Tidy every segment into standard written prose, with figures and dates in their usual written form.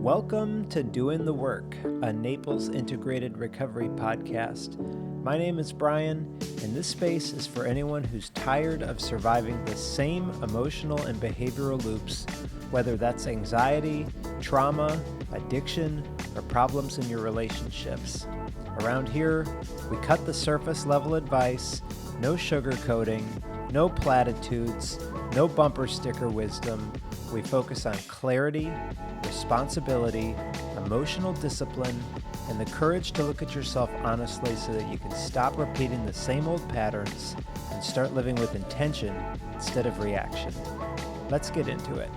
Welcome to Doing the Work, a Naples integrated recovery podcast. My name is Brian, and this space is for anyone who's tired of surviving the same emotional and behavioral loops, whether that's anxiety, trauma, addiction, or problems in your relationships. Around here, we cut the surface level advice, no sugarcoating, no platitudes, no bumper sticker wisdom. We focus on clarity, responsibility, emotional discipline, and the courage to look at yourself honestly so that you can stop repeating the same old patterns and start living with intention instead of reaction. Let's get into it.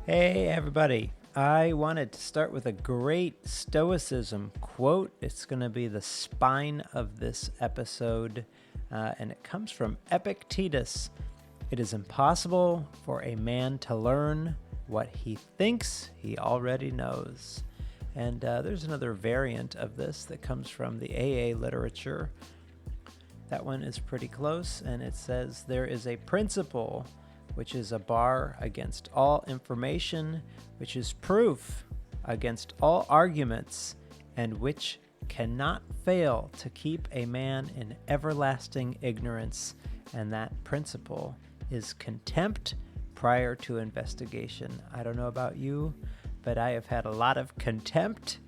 Hey everybody, I wanted to start with a great Stoicism quote. It's going to be the spine of this episode, and it comes from Epictetus. It is impossible for a man to learn what he thinks he already knows. And there's another variant of this that comes from the AA literature. That one is pretty close, and it says, there is a principle which is a bar against all information, which is proof against all arguments, and which cannot fail to keep a man in everlasting ignorance. And that principle is contempt prior to investigation. I don't know about you, but I have had a lot of contempt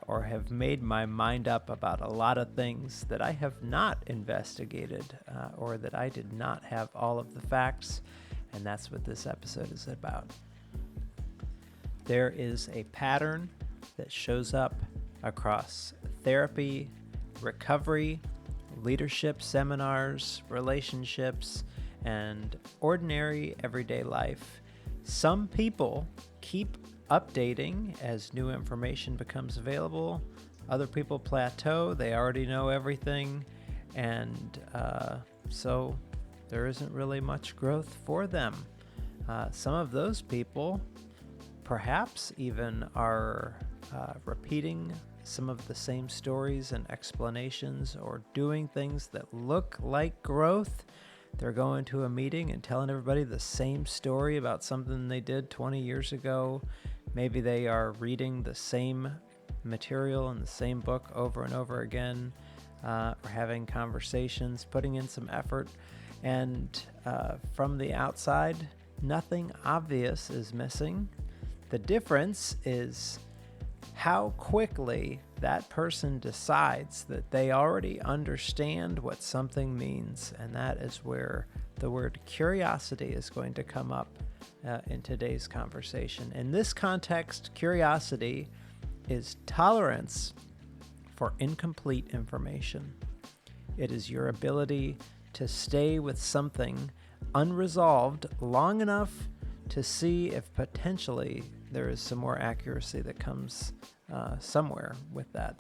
or have made my mind up about a lot of things that I have not investigated or that I did not have all of the facts, and that's what this episode is about. There is a pattern that shows up across therapy, recovery, leadership seminars, relationships, and ordinary everyday life. Some people keep updating as new information becomes available. Other people plateau. They already know everything. And so there isn't really much growth for them. Some of those people perhaps even are repeating some of the same stories and explanations or doing things that look like growth. They're going to a meeting and telling everybody the same story about something they did 20 years ago. Maybe they are reading the same material in the same book over and over again, or having conversations, putting in some effort. And from the outside, nothing obvious is missing. The difference is how quickly that person decides that they already understand what something means. And that is where the word curiosity is going to come up in today's conversation. In this context, curiosity is tolerance for incomplete information. It is your ability to stay with something unresolved long enough to see if potentially there is some more accuracy that comes somewhere with that.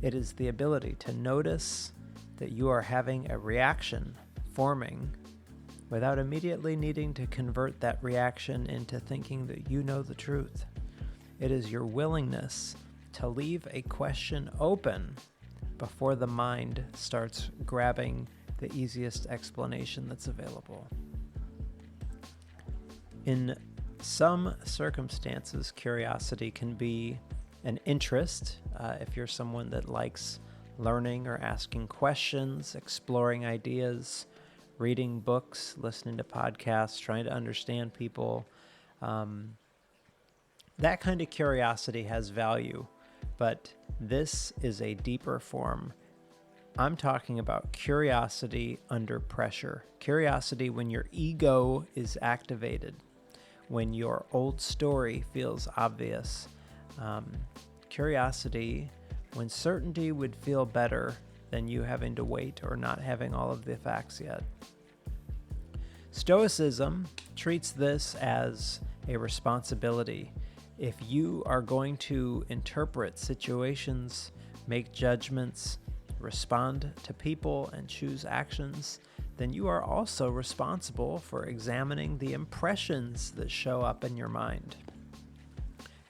It is the ability to notice that you are having a reaction forming without immediately needing to convert that reaction into thinking that you know the truth. It is your willingness to leave a question open before the mind starts grabbing the easiest explanation that's available. In some circumstances, curiosity can be an interest. If you're someone that likes learning or asking questions, exploring ideas, reading books, listening to podcasts, trying to understand people, that kind of curiosity has value. But this is a deeper form. I'm talking about curiosity under pressure. Curiosity when your ego is activated, when your old story feels obvious. Curiosity when certainty would feel better than you having to wait or not having all of the facts yet. Stoicism treats this as a responsibility. If you are going to interpret situations, make judgments, respond to people, and choose actions, then you are also responsible for examining the impressions that show up in your mind.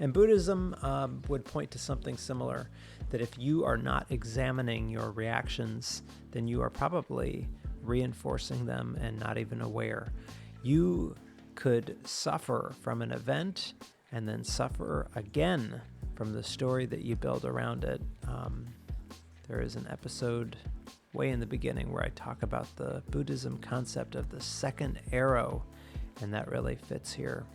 And Buddhism would point to something similar, that if you are not examining your reactions, then you are probably reinforcing them and not even aware. You could suffer from an event and then suffer again from the story that you build around it. There is an episode way in the beginning where I talk about the Buddhism concept of the second arrow, and that really fits here.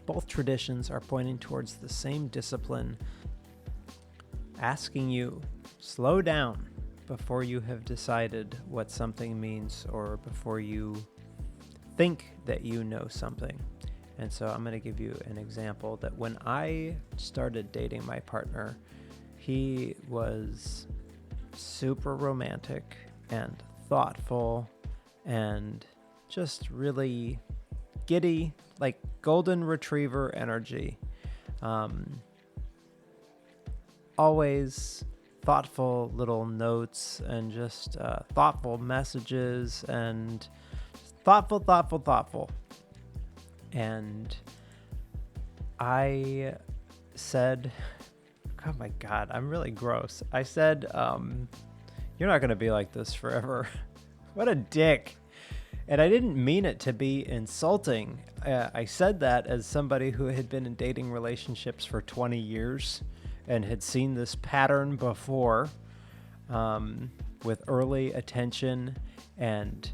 Both traditions are pointing towards the same discipline, asking you, slow down before you have decided what something means or before you think that you know something. And so I'm going to give you an example that when I started dating my partner, he was super romantic and thoughtful and just really giddy, like golden retriever energy. Always thoughtful little notes and just thoughtful messages and thoughtful. And I said, oh my God, I'm really gross. I said, you're not going to be like this forever. What a dick. And I didn't mean it to be insulting. I said that as somebody who had been in dating relationships for 20 years and had seen this pattern before, with early attention and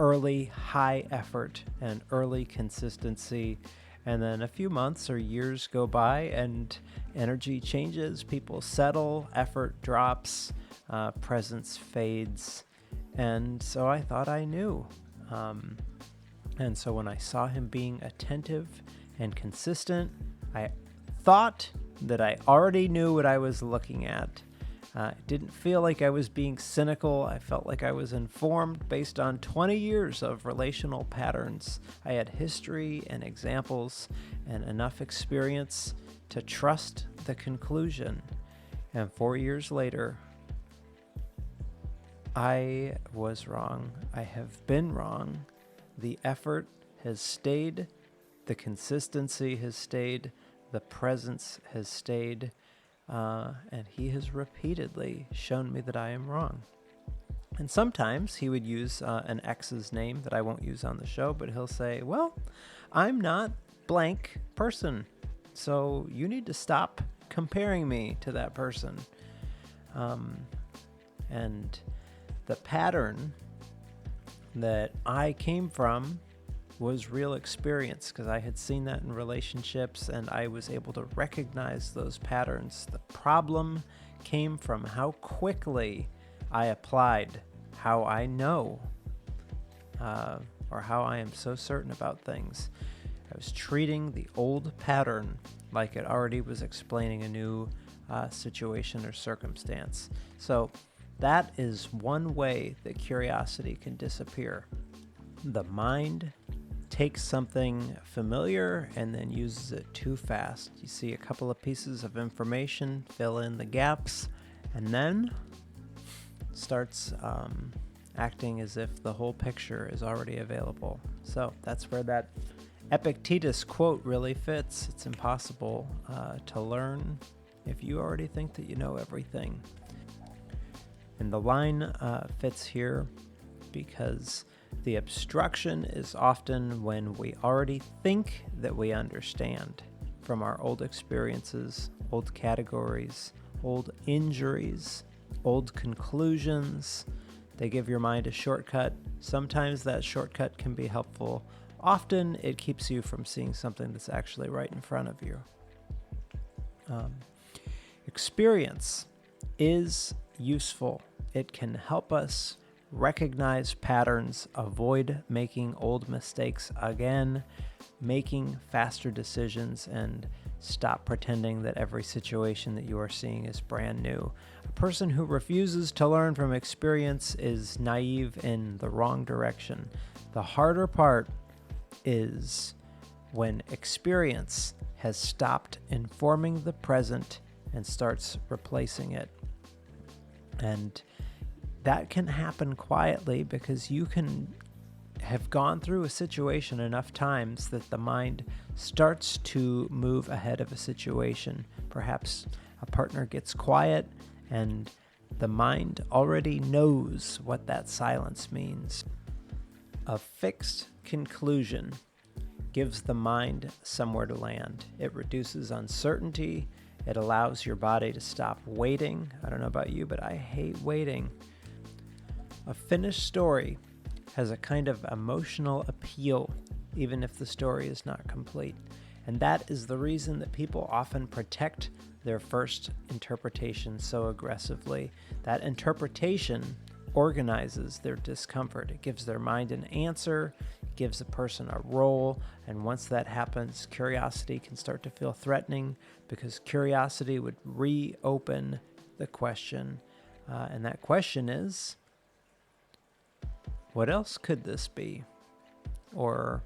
early high effort and early consistency. And then a few months or years go by and energy changes, people settle, effort drops, presence fades. And so I thought I knew. And so when I saw him being attentive and consistent, I thought that I already knew what I was looking at. It didn't feel like I was being cynical. I felt like I was informed based on 20 years of relational patterns. I had history and examples and enough experience to trust the conclusion. And 4 years later, I was wrong. I have been wrong. The effort has stayed. The consistency has stayed. The presence has stayed. And he has repeatedly shown me that I am wrong. And sometimes he would use an ex's name that I won't use on the show, but he'll say, well, I'm not blank person, so you need to stop comparing me to that person. And the pattern that I came from was real experience, because I had seen that in relationships and I was able to recognize those patterns. The problem came from how quickly I applied how I know, or how I am so certain about things. I was treating the old pattern like it already was explaining a new situation or circumstance. So that is one way that curiosity can disappear. The mind takes something familiar and then uses it too fast. You see a couple of pieces of information, fill in the gaps, and then starts acting as if the whole picture is already available. So that's where that Epictetus quote really fits. It's impossible to learn if you already think that you know everything. And the line fits here because the obstruction is often when we already think that we understand from our old experiences, old categories, old injuries, old conclusions. They give your mind a shortcut. Sometimes that shortcut can be helpful. Often it keeps you from seeing something that's actually right in front of you. Experience is useful. It can help us recognize patterns, avoid making old mistakes again, making faster decisions, and stop pretending that every situation that you are seeing is brand new. A person who refuses to learn from experience is naive in the wrong direction. The harder part is when experience has stopped informing the present and starts replacing it. And that can happen quietly because you can have gone through a situation enough times that the mind starts to move ahead of a situation. Perhaps a partner gets quiet and the mind already knows what that silence means. A fixed conclusion gives the mind somewhere to land. It reduces uncertainty. It allows your body to stop waiting. I don't know about you, but I hate waiting. A finished story has a kind of emotional appeal, even if the story is not complete. And that is the reason that people often protect their first interpretation so aggressively. That interpretation organizes their discomfort. It gives their mind an answer, it gives a person a role, and once that happens, curiosity can start to feel threatening because curiosity would reopen the question. And that question is, what else could this be? Or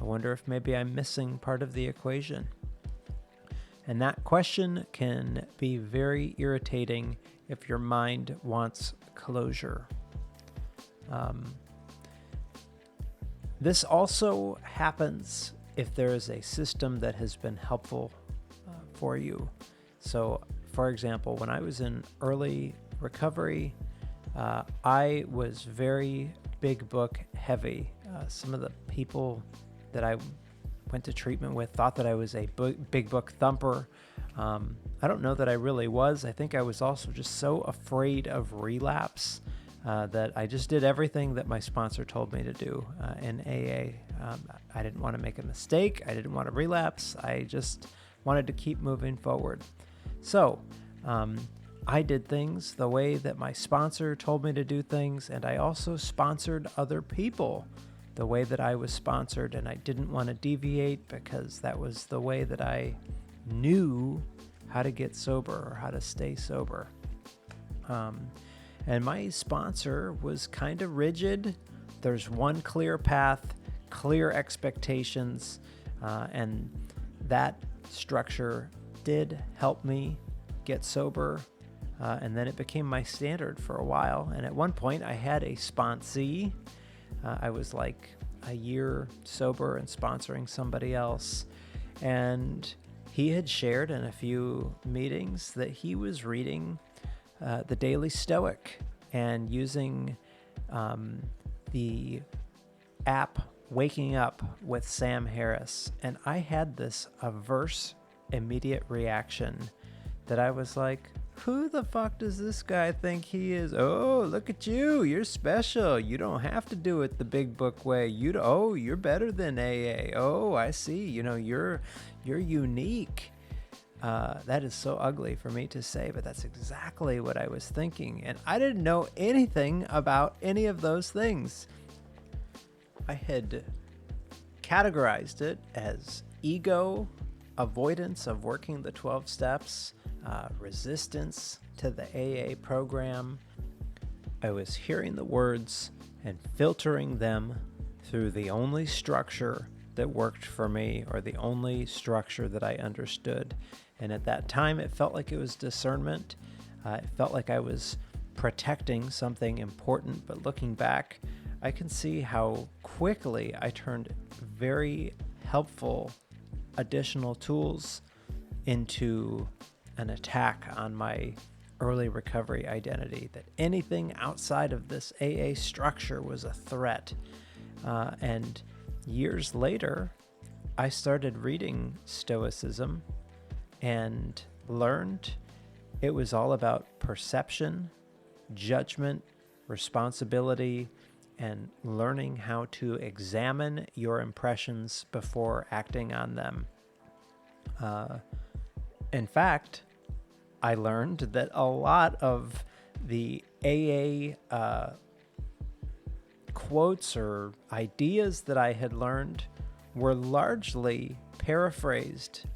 I wonder if maybe I'm missing part of the equation. And that question can be very irritating if your mind wants closure. This also happens if there is a system that has been helpful for you. So, for example, when I was in early recovery, I was very big book heavy. Some of the people that I went to treatment with thought that I was a big book thumper. I don't know that I really was. I think I was also just so afraid of relapse that I just did everything that my sponsor told me to do in AA. I didn't want to make a mistake. I didn't want to relapse. I just wanted to keep moving forward. So I did things the way that my sponsor told me to do things, and I also sponsored other people the way that I was sponsored, and I didn't want to deviate because that was the way that I knew how to get sober or how to stay sober. And my sponsor was kind of rigid. There's one clear path, clear expectations, and that structure did help me get sober. And then it became my standard for a while. And at one point I had a sponsee. I was like a year sober and sponsoring somebody else. And he had shared in a few meetings that he was reading the Daily Stoic and using the app Waking Up with Sam Harris. And I had this averse immediate reaction that I was like, who the fuck does this guy think he is? Oh, look at you. You're special. You don't have to do it the big book way. You're better than AA. Oh, I see. You're unique. That is so ugly for me to say, but that's exactly what I was thinking. And I didn't know anything about any of those things. I had categorized it as ego, avoidance of working the 12 steps, resistance to the AA program. I was hearing the words and filtering them through the only structure that worked for me, or the only structure that I understood. And at that time, it felt like it was discernment. It felt like I was protecting something important. But looking back, I can see how quickly I turned very helpful additional tools into an attack on my early recovery identity, that anything outside of this AA structure was a threat. And years later, I started reading Stoicism and learned it was all about perception, judgment, responsibility, and learning how to examine your impressions before acting on them. In fact, I learned that a lot of the AA quotes or ideas that I had learned were largely paraphrased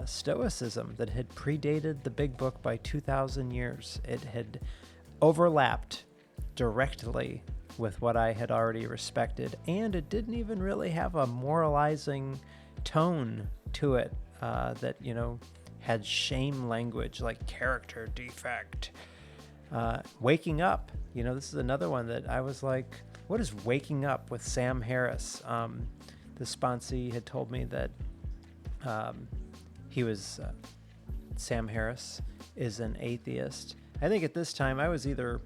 Stoicism that had predated the big book by 2,000 years. It had overlapped directly with what I had already respected, and it didn't even really have a moralizing tone to it that, had shame language like character defect. Waking up, this is another one that I was like, what is Waking Up with Sam Harris? The sponsee had told me that Sam Harris is an atheist. I think at this time I was either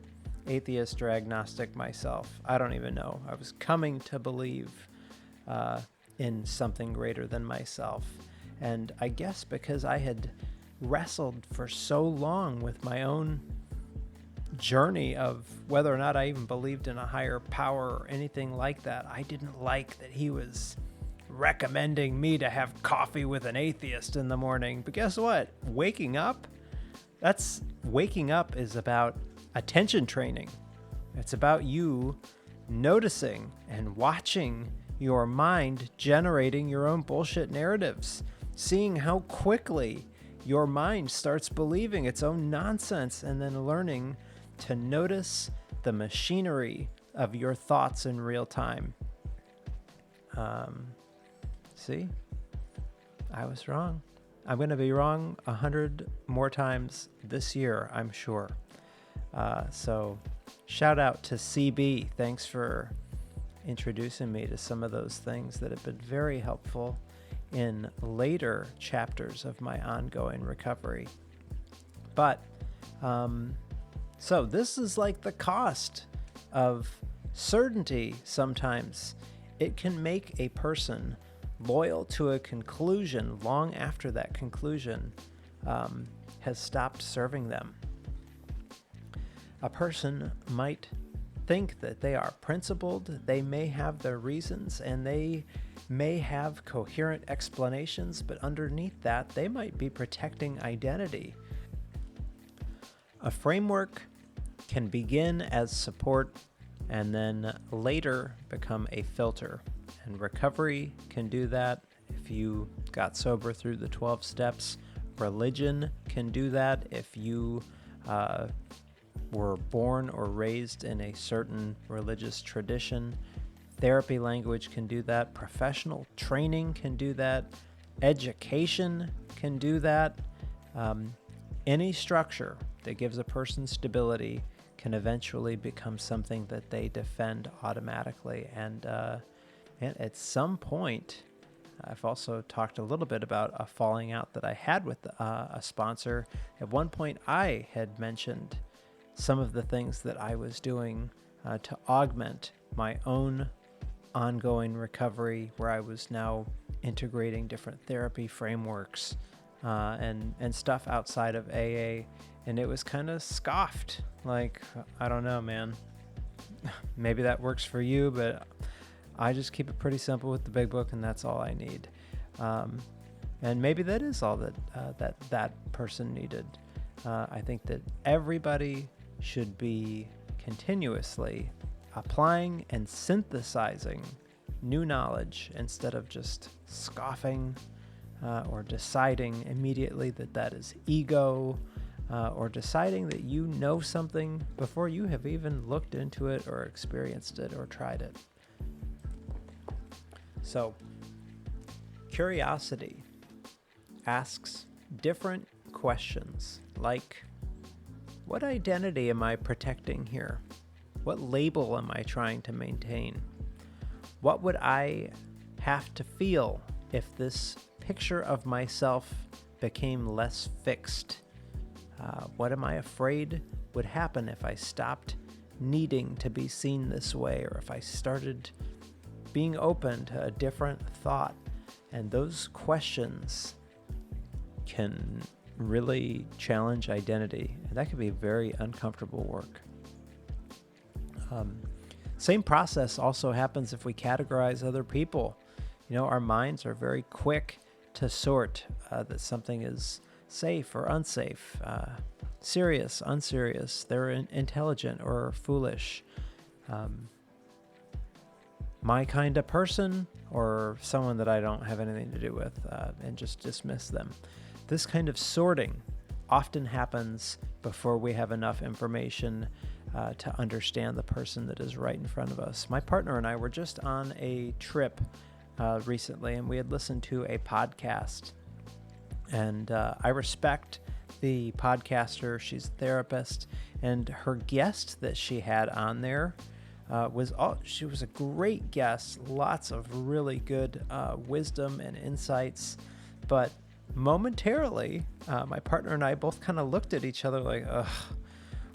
atheist or agnostic myself. I don't even know. I was coming to believe in something greater than myself. And I guess because I had wrestled for so long with my own journey of whether or not I even believed in a higher power or anything like that, I didn't like that he was recommending me to have coffee with an atheist in the morning. But guess what? Waking up is about attention training. It's about you noticing and watching your mind generating your own bullshit narratives, seeing how quickly your mind starts believing its own nonsense, and then learning to notice the machinery of your thoughts in real time. See? I was wrong. I'm going to be wrong 100 more times this year, I'm sure. So shout out to CB. Thanks for introducing me to some of those things that have been very helpful in later chapters of my ongoing recovery. But, so this is like the cost of certainty sometimes. It can make a person loyal to a conclusion long after that conclusion has stopped serving them. A person might think that they are principled, they may have their reasons, and they may have coherent explanations, but underneath that, they might be protecting identity. A framework can begin as support and then later become a filter. And recovery can do that. If you got sober through the 12 steps, religion can do that. If you were born or raised in a certain religious tradition, therapy language can do that. Professional training can do that. Education can do that. Any structure that gives a person stability can eventually become something that they defend automatically. And at some point, I've also talked a little bit about a falling out that I had with a sponsor. At one point, I had mentioned some of the things that I was doing to augment my own ongoing recovery, where I was now integrating different therapy frameworks and stuff outside of AA. And it was kind of scoffed. Like, I don't know, man. Maybe that works for you, but I just keep it pretty simple with the big book, and that's all I need. And maybe that is all that person needed. I think that everybody should be continuously applying and synthesizing new knowledge instead of just scoffing or deciding immediately that is ego, or deciding that you know something before you have even looked into it or experienced it or tried it. So, curiosity asks different questions like, what identity am I protecting here? What label am I trying to maintain? What would I have to feel if this picture of myself became less fixed? What am I afraid would happen if I stopped needing to be seen this way, or if I started being open to a different thought? And those questions can really challenge identity, and that can be very uncomfortable work. Same process also happens if we categorize other people. You know, our minds are very quick to sort that something is safe or unsafe, serious, unserious, they're intelligent or foolish, my kind of person or someone that I don't have anything to do with, and just dismiss them. This kind of sorting often happens before we have enough information to understand the person that is right in front of us. My partner and I were just on a trip recently, and we had listened to a podcast. And I respect the podcaster. She's a therapist, and her guest that she had on there she was a great guest. Lots of really good wisdom and insights. But momentarily, my partner and I both kind of looked at each other like, ugh,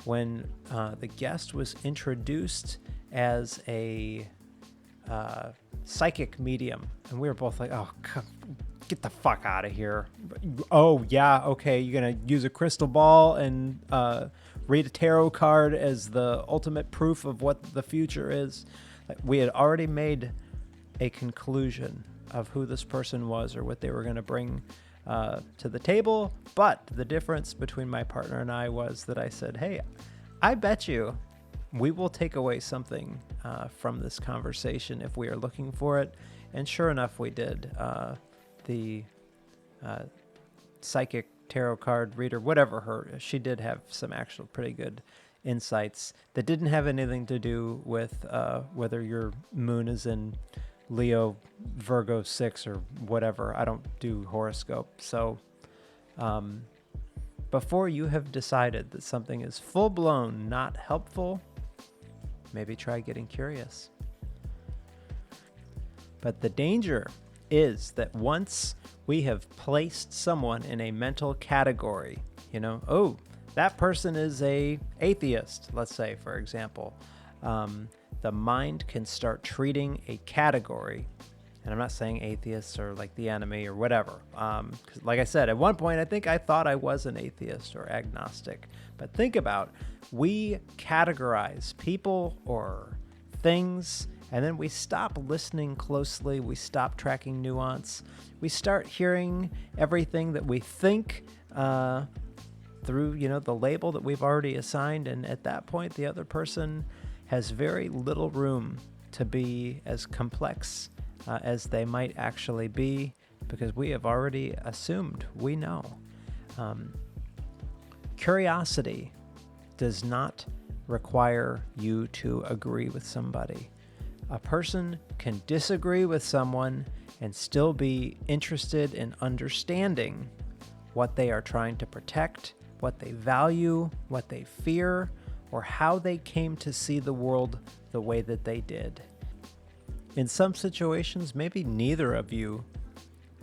when the guest was introduced as a psychic medium, and we were both like, oh, get the fuck out of here. Oh, yeah, okay, you're going to use a crystal ball and read a tarot card as the ultimate proof of what the future is. We had already made a conclusion of who this person was or what they were going to bring to the table, but the difference between my partner and I was that I said, hey, I bet you we will take away something from this conversation if we are looking for it. And sure enough, we did. The psychic tarot card reader, whatever she did have some actual pretty good insights that didn't have anything to do with whether your moon is in Leo, Virgo 6 or whatever. I don't do horoscope. So before you have decided that something is full-blown not helpful, maybe try getting curious. But the danger is that once we have placed someone in a mental category, oh, that person is a atheist, let's say, for example, the mind can start treating a category, and I'm not saying atheists are like the enemy or whatever. 'Cause like I said, at one point, I thought I was an atheist or agnostic. But think about, we categorize people or things, and then we stop listening closely. We stop tracking nuance. We start hearing everything that we think through, the label that we've already assigned. And at that point, the other person has very little room to be as complex as they might actually be, because we have already assumed we know. Curiosity does not require you to agree with somebody. A person can disagree with someone and still be interested in understanding what they are trying to protect, what they value, what they fear, or how they came to see the world the way that they did. In some situations, maybe neither of you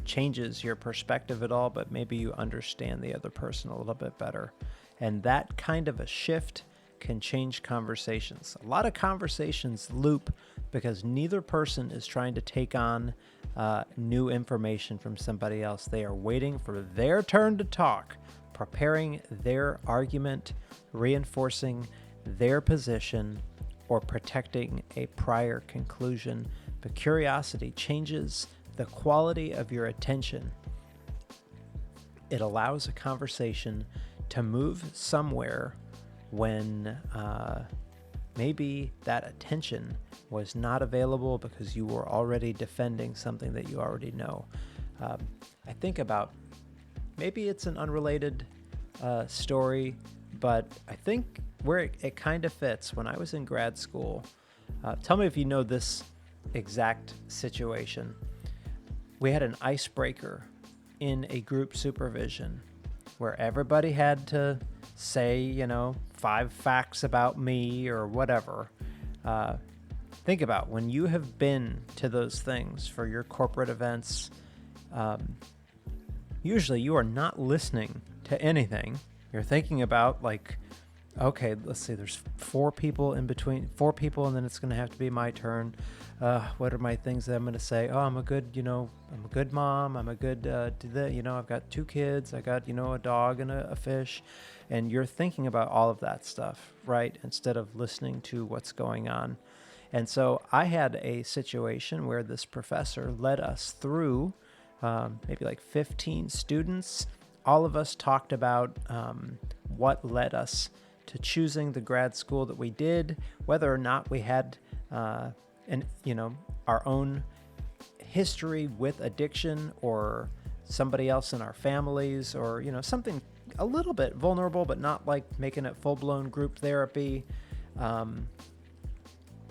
changes your perspective at all, but maybe you understand the other person a little bit better. And that kind of a shift can change conversations. A lot of conversations loop because neither person is trying to take on new information from somebody else. They are waiting for their turn to talk, preparing their argument, reinforcing their position, or protecting a prior conclusion. But curiosity changes the quality of your attention. It allows a conversation to move somewhere when maybe that attention was not available because you were already defending something that you already know. I think about, maybe it's an unrelated story, but I think where it kind of fits. When I was in grad school, tell me if you know this exact situation. We had an icebreaker in a group supervision where everybody had to say, 5 facts about me or whatever. Think about when you have been to those things for your corporate events. Usually you are not listening to anything. You're thinking about okay, let's see, there's 4 people in between, 4 people, and then it's going to have to be my turn. What are my things that I'm going to say? Oh, I'm a good mom. I'm a good, I've got 2 kids. I got, a dog and a fish. And you're thinking about all of that stuff, right? Instead of listening to what's going on. And so I had a situation where this professor led us through maybe 15 students. All of us talked about what led us to choosing the grad school that we did, whether or not we had our own history with addiction or somebody else in our families, or something a little bit vulnerable, but not making it full-blown group therapy.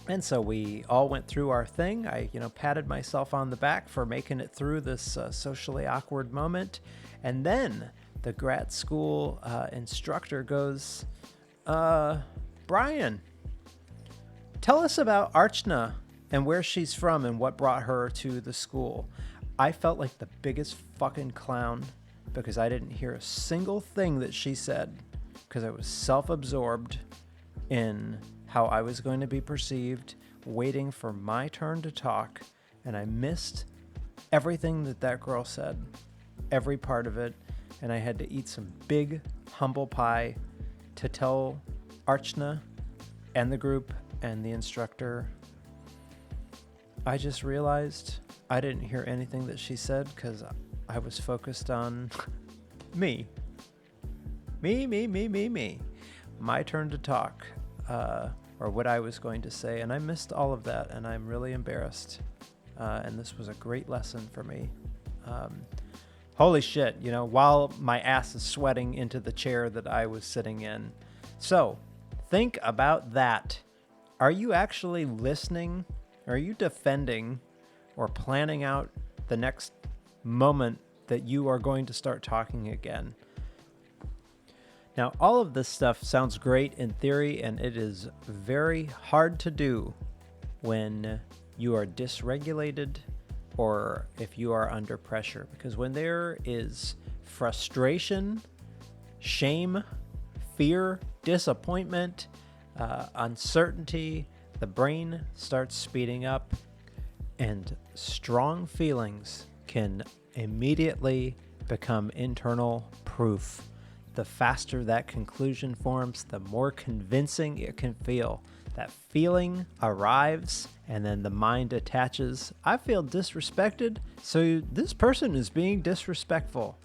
And so we all went through our thing. I patted myself on the back for making it through this socially awkward moment. And then the grad school instructor goes, Brian, tell us about Archana and where she's from and what brought her to the school. I felt like the biggest fucking clown because I didn't hear a single thing that she said. because I was self-absorbed in how I was going to be perceived, waiting for my turn to talk, and I missed everything that girl said, every part of it, and I had to eat some big humble pie to tell Archana and the group and the instructor. I just realized I didn't hear anything that she said because I was focused on me. Me. My turn to talk, or what I was going to say, and I missed all of that, and I'm really embarrassed. And this was a great lesson for me. Holy shit, while my ass is sweating into the chair that I was sitting in. So, think about that. Are you actually listening? Are you defending or planning out the next moment that you are going to start talking again? Now, all of this stuff sounds great in theory, and it is very hard to do when you are dysregulated or if you are under pressure. Because when there is frustration, shame, fear, disappointment, uncertainty, the brain starts speeding up, and strong feelings can immediately become internal proof. The faster that conclusion forms, the more convincing it can feel. That feeling arrives, and then the mind attaches. I feel disrespected, so this person is being disrespectful.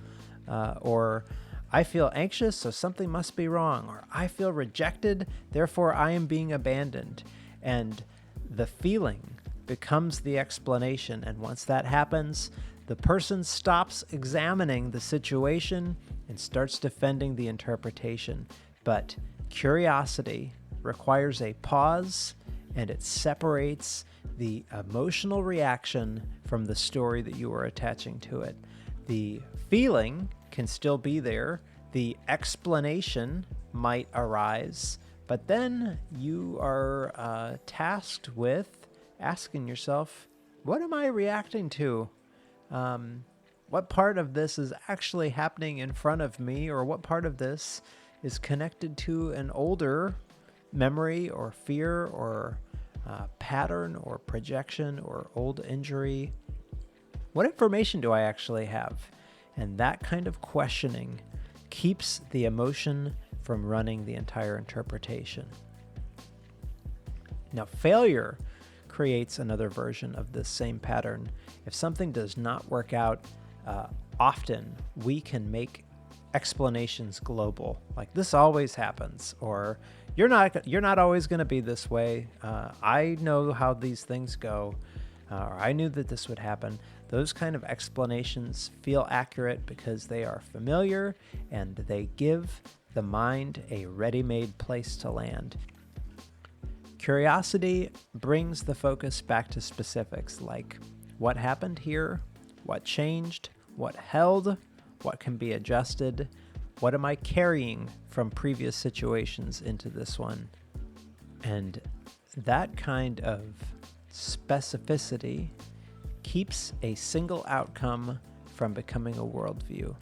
Or I feel anxious, so something must be wrong. Or I feel rejected, therefore I am being abandoned. And the feeling becomes the explanation. And once that happens, the person stops examining the situation and starts defending the interpretation. But curiosity requires a pause, and it separates the emotional reaction from the story that you are attaching to it. The feeling can still be there. The explanation might arise, but then you are tasked with asking yourself, what am I reacting to? What part of this is actually happening in front of me, or what part of this is connected to an older memory or fear or pattern or projection or old injury? What information do I actually have? And that kind of questioning keeps the emotion from running the entire interpretation. Now, failure creates another version of this same pattern. If something does not work out, often we can make explanations global, like this always happens, or you're not always going to be this way. I know how these things go, or I knew that this would happen. Those kind of explanations feel accurate because they are familiar and they give the mind a ready-made place to land. Curiosity brings the focus back to specifics, like what happened here, what changed, what held, what can be adjusted, what am I carrying from previous situations into this one? And that kind of specificity keeps a single outcome from becoming a worldview.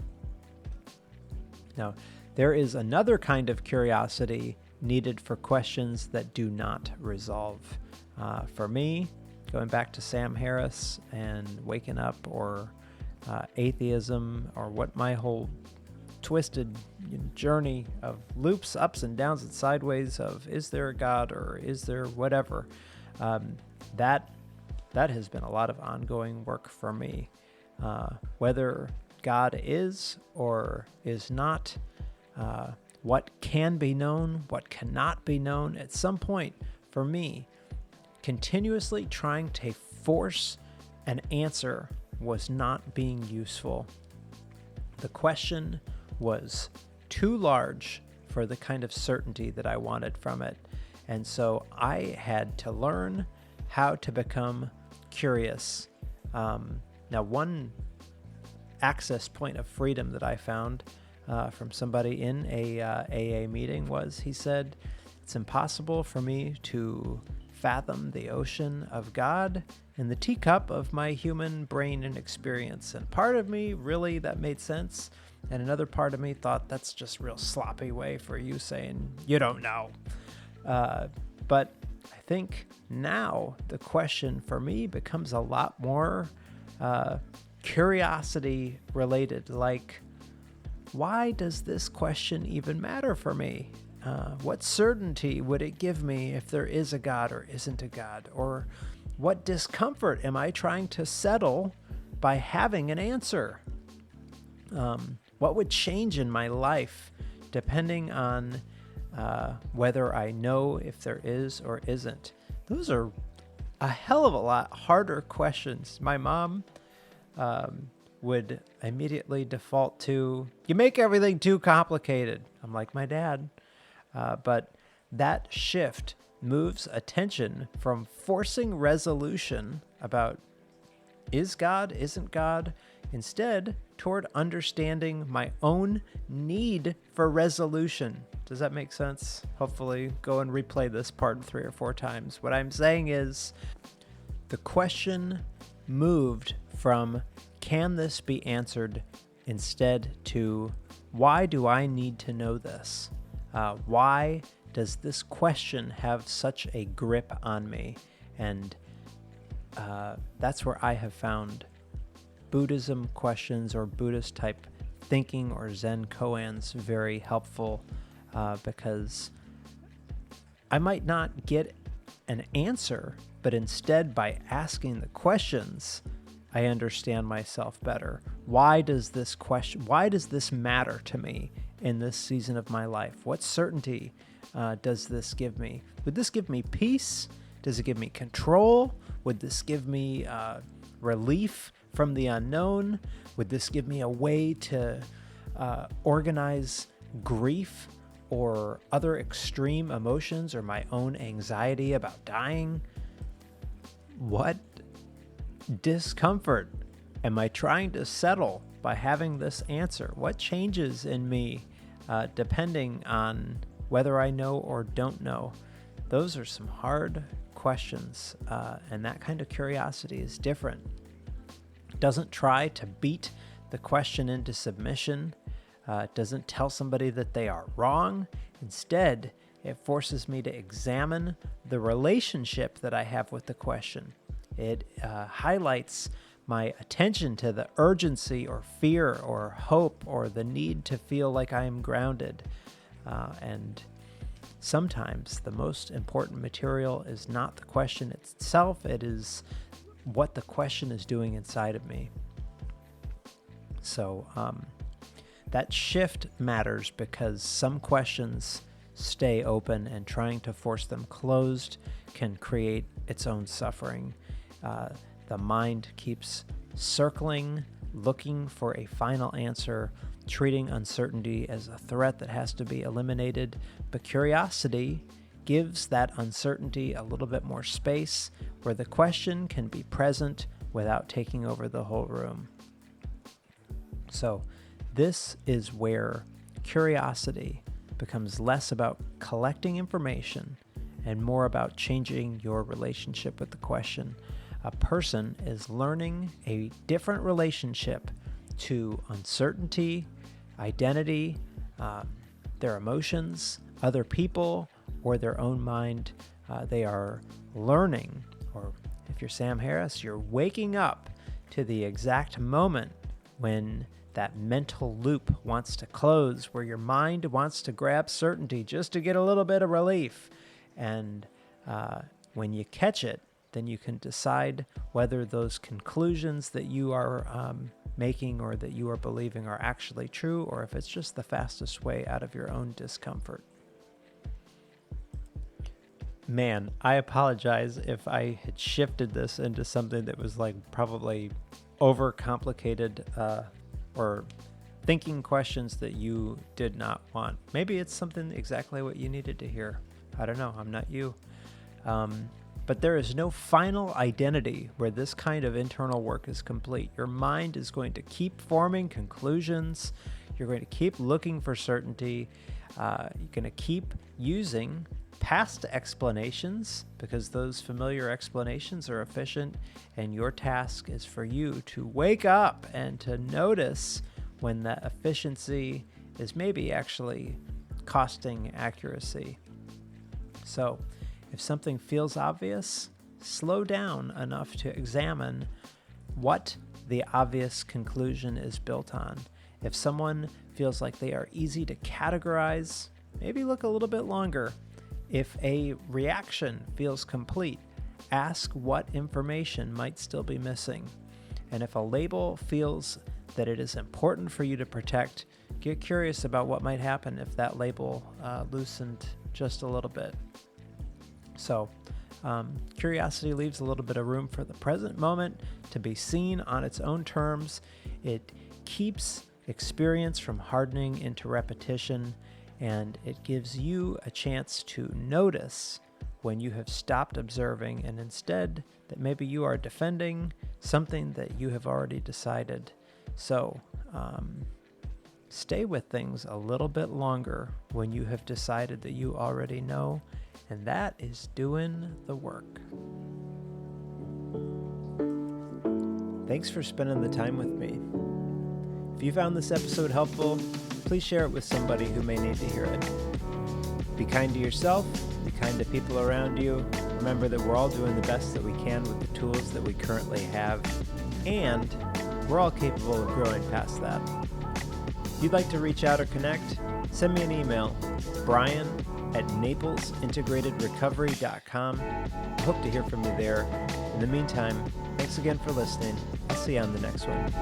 Now, there is another kind of curiosity needed for questions that do not resolve. For me, going back to Sam Harris and waking up, or atheism, or what my whole twisted journey of loops, ups and downs and sideways of is there a God or is there whatever, that has been a lot of ongoing work for me. Whether God is or is not, what can be known, what cannot be known, at some point for me, continuously trying to force an answer was not being useful. The question was too large for the kind of certainty that I wanted from it. And so I had to learn how to become curious. Now, one access point of freedom that I found from somebody in a AA meeting was, he said, it's impossible for me to fathom the ocean of God in the teacup of my human brain and experience. And part of me really that made sense. And another part of me thought that's just real sloppy way for you saying you don't know. But I think now the question for me becomes a lot more curiosity related. Like, why does this question even matter for me? What certainty would it give me if there is a God or isn't a God? Or what discomfort am I trying to settle by having an answer? What would change in my life depending on whether I know if there is or isn't? Those are a hell of a lot harder questions. My mom would immediately default to, you make everything too complicated. I'm like my dad. But that shift moves attention from forcing resolution about is God, isn't God, instead toward understanding my own need for resolution. Does that make sense? Hopefully go and replay this part 3 or 4 times. What I'm saying is the question moved from can this be answered instead to why do I need to know this? Why does this question have such a grip on me? And that's where I have found Buddhism questions or Buddhist type thinking or Zen koans very helpful because I might not get an answer, but instead by asking the questions, I understand myself better. Why does this matter to me in this season of my life? What certainty does this give me? Would this give me peace? Does it give me control? Would this give me relief from the unknown? Would this give me a way to organize grief or other extreme emotions or my own anxiety about dying? What discomfort am I trying to settle by having this answer? What changes in me depending on whether I know or don't know? Those are some hard questions, and that kind of curiosity is different. It doesn't try to beat the question into submission. It doesn't tell somebody that they are wrong. Instead, it forces me to examine the relationship that I have with the question. It highlights my attention to the urgency or fear or hope or the need to feel like I am grounded. And sometimes the most important material is not the question itself, it is what the question is doing inside of me. So that shift matters because some questions stay open and trying to force them closed can create its own suffering. The mind keeps circling, looking for a final answer, treating uncertainty as a threat that has to be eliminated. But curiosity gives that uncertainty a little bit more space where the question can be present without taking over the whole room. So this is where curiosity becomes less about collecting information and more about changing your relationship with the question. A person is learning a different relationship to uncertainty, identity, their emotions, other people, or their own mind. They are learning, or if you're Sam Harris, you're waking up to the exact moment when that mental loop wants to close, where your mind wants to grab certainty just to get a little bit of relief. And when you catch it, then you can decide whether those conclusions that you are making or that you are believing are actually true, or if it's just the fastest way out of your own discomfort. Man, I apologize if I had shifted this into something that was like probably overcomplicated or thinking questions that you did not want. Maybe it's something exactly what you needed to hear. I don't know. I'm not you. But there is no final identity where this kind of internal work is complete. Your mind is going to keep forming conclusions. You're going to keep looking for certainty. You're going to keep using past explanations because those familiar explanations are efficient, and your task is for you to wake up and to notice when that efficiency is maybe actually costing accuracy. So if something feels obvious, slow down enough to examine what the obvious conclusion is built on. If someone feels like they are easy to categorize, maybe look a little bit longer. If a reaction feels complete, ask what information might still be missing. And if a label feels that it is important for you to protect, get curious about what might happen if that label loosened just a little bit. So curiosity leaves a little bit of room for the present moment to be seen on its own terms. It keeps experience from hardening into repetition, and it gives you a chance to notice when you have stopped observing and instead that maybe you are defending something that you have already decided. So stay with things a little bit longer when you have decided that you already know, and that is doing the work. Thanks for spending the time with me. If you found this episode helpful, please share it with somebody who may need to hear it. Be kind to yourself, be kind to people around you. Remember that we're all doing the best that we can with the tools that we currently have, and we're all capable of growing past that. If you'd like to reach out or connect, send me an email, brian@naplesintegratedrecovery.com. I hope to hear from you there. In the meantime, thanks again for listening. I'll see you on the next one.